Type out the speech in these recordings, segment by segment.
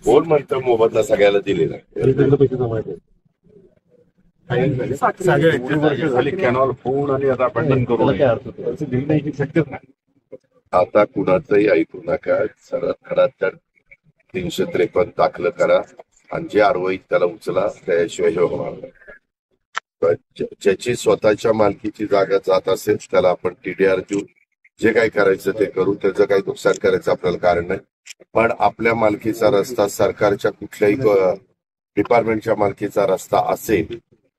कोण म्हणतं मोबदला सगळ्याला दिलेला वर्ष झाली कॅनॉल होऊन आणि आता बंधन करून शक्यच नाही. आता कुणाचंही ऐकू नका. सरळ खरा तर 353 दाखल करा आणि जे आरोही त्याला उचला. त्याशिवाय हे होणार नाही. ज्याची स्वतःच्या मालकीची जागा जात असेल त्याला आपण टीडीआर देऊ. जे काही करायचं ते करू. त्याचं काही नुकसान करायचं आपल्याला कारण नाही. पण आपल्या मालकीचा रस्ता सरकारच्या कुठल्याही डिपार्टमेंटच्या मालकीचा रस्ता असेल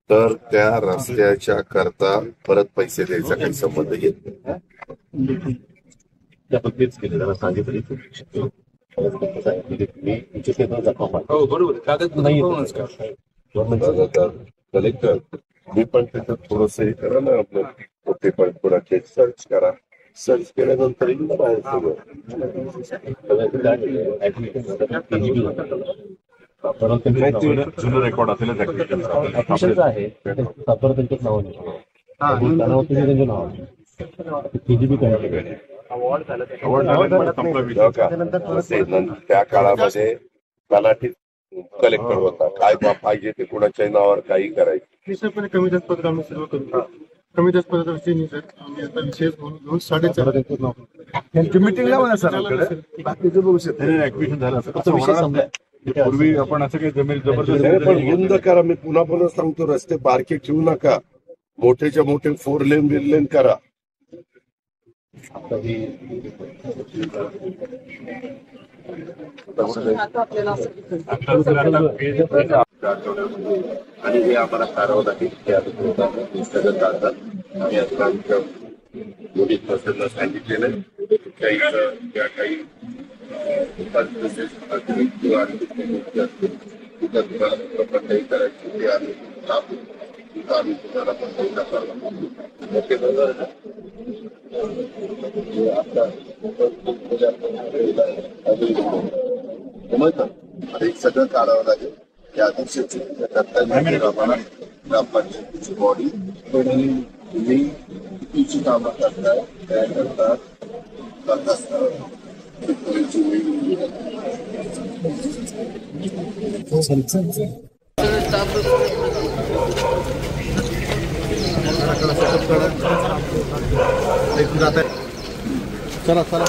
तर त्या रस्त्याच्या करता परत पैसे द्यायचा काही संबंध येत नाही. तेच केले त्याला सांगितलं कलेक्टर मी पण त्याच्यात थोडस हे करा ना. आपलं ते पण कोणाचे सर्च करा. सर्च केल्यानंतर बाहेर जुनं रेकॉर्ड असेल आहे त्यांच्याच नावाने त्यांच्या नावाने त्या काळामध्ये तलाठी कलेक्टर होता. काय पाहिजे ते कुणाच्याही नावावर काही करायचं. कमी जास्त पत्र आम्ही सर्व करू. कमी जास्त पत्राचा विषय नाही सर. आम्ही आता विशेष म्हणून 4.5 मिटिंगला म्हणा सर. बाकीचं बघू शकतो ऍक्टिव्हेशन झालं असं पूर्वी आपण असं काही जमीन जबरदस्त पण बंद करा. मी पुन्हा सांगतो रस्ते बारके ठेवू नका. मोठेच्या मोठे 4 लेन बिल लेन करा. आणि हे आम्हाला करावं लागेल. आम्ही आता पोलीस प्रशासनाला सांगितलेलं ज्या काही करायची ते आम्ही तुम्हाला एक सगळं काढावं लागेल. त्या दिवशी ग्रामपंचायतीची बॉडी तुम्ही कितीची कामं करताय काय करतात चला चला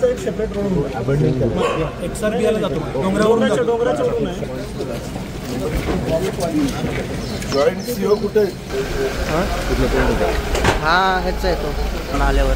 एक सेपरेट रोड डोंगरावरून जॉईंट सीओ कुठे? हा ह्याचा आहे तो नाल्यावर.